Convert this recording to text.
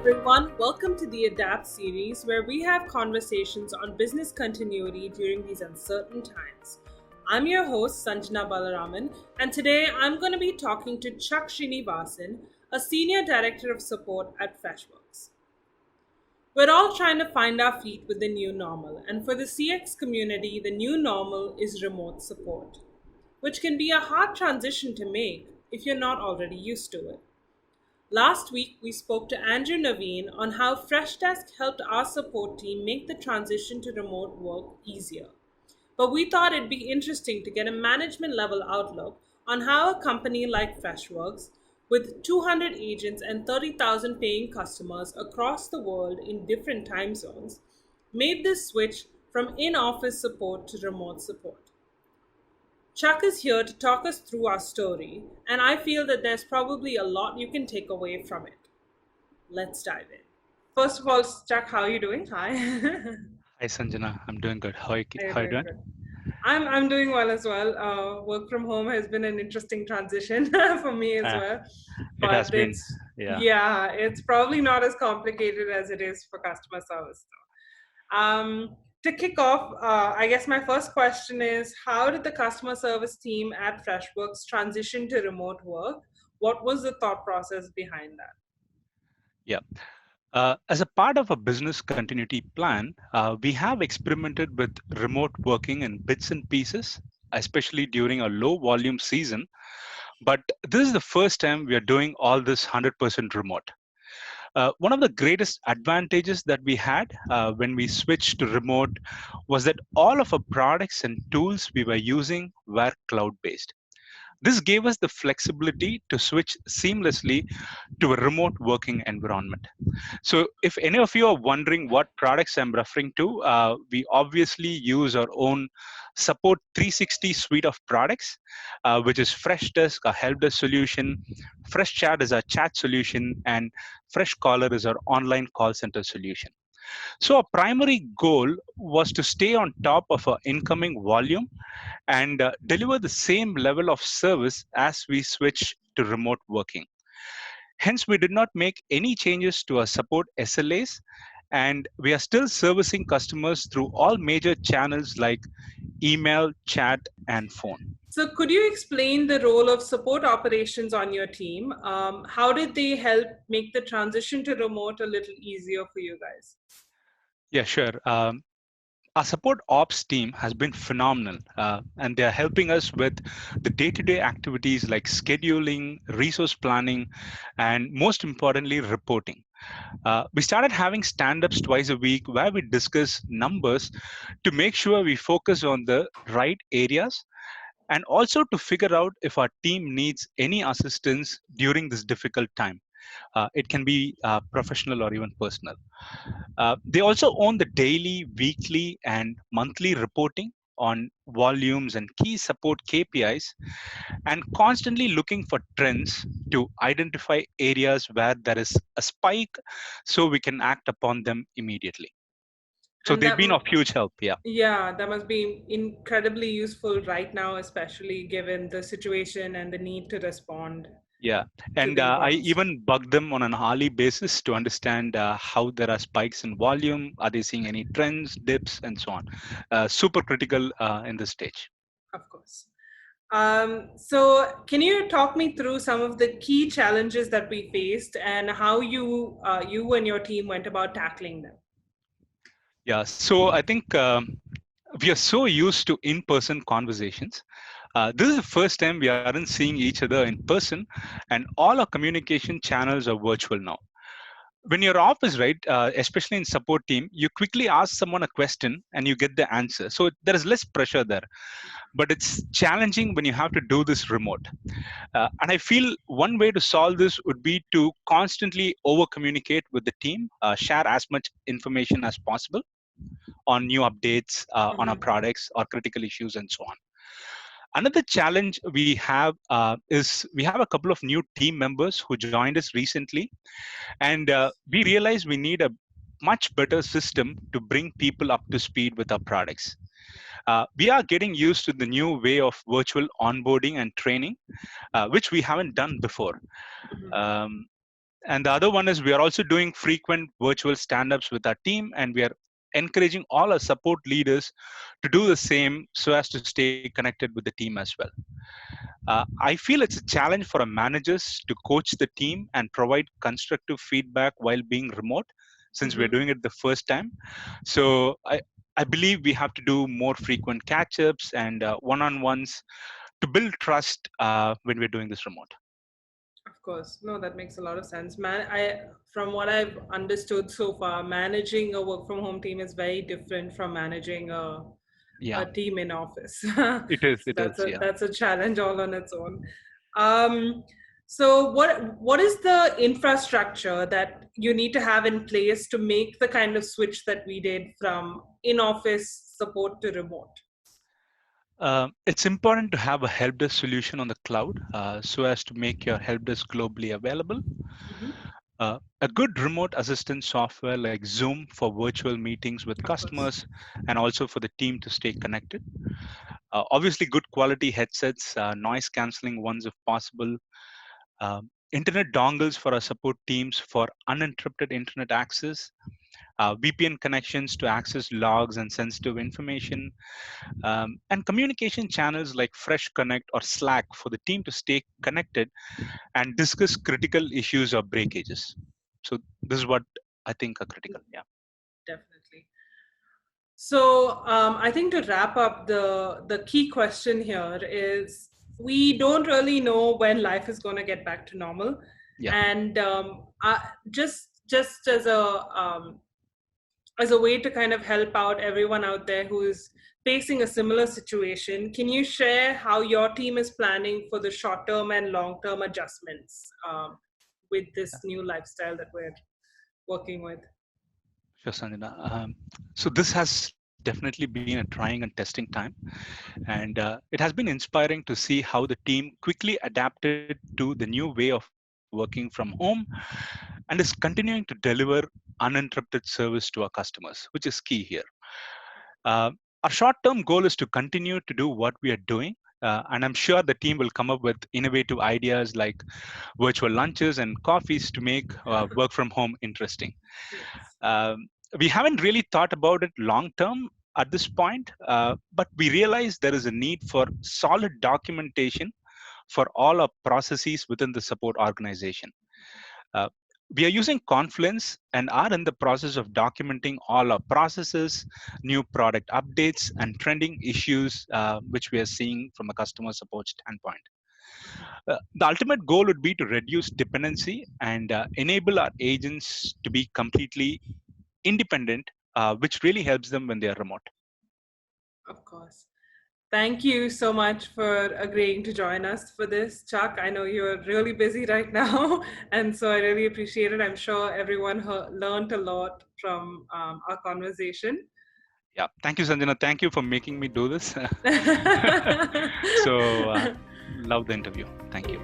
everyone. Welcome to the Adapt series, where we have conversations on business continuity during these uncertain times. I'm your host, Sanjana Balaraman, and today I'm going to be talking to Chack Srinivasan, a Senior Director of Support at Freshworks. We're all trying to find our feet with the new normal, and for the CX community, the new normal is remote support, which can be a hard transition to make if you're not already used to it. Last week, we spoke to Andrew Naveen on how Freshdesk helped our support team make the transition to remote work easier. But we thought it'd be interesting to get a management level outlook on how a company like Freshworks, with 200 agents and 30,000 paying customers across the world in different time zones, made this switch from in office support to remote support. Chuck is here to talk us through our story, and I feel that there's probably a lot you can take away from it. Let's dive in. First of all, Chuck, how are you doing? Hi. Hi Sanjana, I'm doing good. How are You're you doing doing? good. I'm doing well as well. Work from home has been an interesting transition for me as Uh, well, it has but been, yeah. it's probably not as complicated as it is for customer service. To kick off, I guess my first question is, how did the customer service team at Freshworks transition to remote work? What was the thought process behind that? Yeah. As a part of a business continuity plan, we have experimented with remote working in bits and pieces, especially during a low volume season. But this is the first time we are doing all this 100% remote. One of the greatest advantages that we had when we switched to remote was that all of our products and tools we were using were cloud based. This gave us the flexibility to switch seamlessly to a remote working environment. So, if any of you are wondering what products I'm referring to, we obviously use our own Support 360 suite of products, which is Freshdesk, our help desk solution, Freshchat is our chat solution, and Freshcaller is our online call center solution. So, our primary goal was to stay on top of our incoming volume and deliver the same level of service as we switch to remote working. Hence, we did not make any changes to our support SLAs, and we are still servicing customers through all major channels like email, chat, and phone. So, could you explain the role of support operations on your team? How did they help make the transition to remote a little easier for you guys? Yeah, sure. Our support ops team has been phenomenal, and they are helping us with the day-to-day activities like scheduling, resource planning, and most importantly, reporting. We started having stand-ups twice a week where we discuss numbers to make sure we focus on the right areas and also to figure out if our team needs any assistance during this difficult time. It can be professional or even personal. They also own the daily, weekly, and monthly reporting on volumes and key support KPIs, and constantly looking for trends to identify areas where there is a spike so we can act upon them immediately. So And they've been of huge help. Yeah. yeah, that must be incredibly useful right now, especially given the situation and the need to respond Yeah, to and the I importance. even bug them on an hourly basis to understand how there are spikes in volume, are they seeing any trends, dips, and so on. Super critical in this stage. Of course. So, can you talk me through some of the key challenges that we faced and how you and your team went about tackling them? Yeah, so I think we are so used to in-person conversations. This is the first time we aren't seeing each other in person, and all our communication channels are virtual now. When you're office, right, especially in support team, you quickly ask someone a question and you get the answer. So there is less pressure there, but it's challenging when you have to do this remote. And I feel one way to solve this would be to constantly over communicate with the team, share as much information as possible on new updates on our Mhm. products or critical issues and so on. Another challenge we have is we have a couple of new team members who joined us recently, and we realize we need a much better system to bring people up to speed with our products. We are getting used to the new way of virtual onboarding and training, which we haven't done before. Mhm. Um, And the other one is we are also doing frequent virtual stand-ups with our team, and we are encouraging all our support leaders to do the same so as to stay connected with the team as well. I feel it's a challenge for our managers to coach the team and provide constructive feedback while being remote, since we're Mm-hmm. doing it the first time. So I believe we have to do more frequent catch-ups and one-on-ones to build trust when we're doing this remote. Of course. No, that makes a lot of sense. From what I've understood so far, managing a work from home team is very different from managing Yeah, a team in office. it is. So It is. Yeah. that's a challenge all on its own. Um, so what is the infrastructure that you need to have in place to make the kind of switch that we did from in office support to remote? It's important to have a help desk solution on the cloud so as to make your help desk globally available. Hmm. A good remote assistant software like Zoom for virtual meetings with Of course. customers and also for the team to stay connected. Obviously, good quality headsets, noise canceling ones if possible, internet dongles for our support teams for uninterrupted internet access, VPN connections to access logs and sensitive information, and communication channels like Fresh Connect or Slack for the team to stay connected and discuss critical issues or breakages. So this is what I think are critical. Yeah. Definitely. So I think to wrap up, the key question here is we don't really know when life is going to get back to normal, Yeah. and just as a way to kind of help out everyone out there who is facing a similar situation, can you share how your team is planning for the short term and long term adjustments with this new lifestyle that we're working with? Sure, Sanjana. So this has definitely been a trying and testing time, and it has been inspiring to see how the team quickly adapted to the new way of working from home, and is continuing to deliver uninterrupted service to our customers, which is key here. Uh, our short-term goal is to continue to do what we are doing. And I'm sure the team will come up with innovative ideas like virtual lunches and coffees to make work from home interesting. Yes, Um, we haven't really thought about it long term at this point, but we realize there is a need for solid documentation for all our processes within the support organization. Uh, we are using Confluence and are in the process of documenting all our processes, new product updates, and trending issues which we are seeing from a customer support standpoint. The ultimate goal would be to reduce dependency and enable our agents to be completely independent, which really helps them when they are remote. of course. Thank you so much for agreeing to join us for this, Chuck. I know you're really busy right now, and so I really appreciate it. I'm sure everyone learned a lot from our conversation. Yeah, thank you, Sanjana. Thank you for making me do this. So, love the interview. Thank you.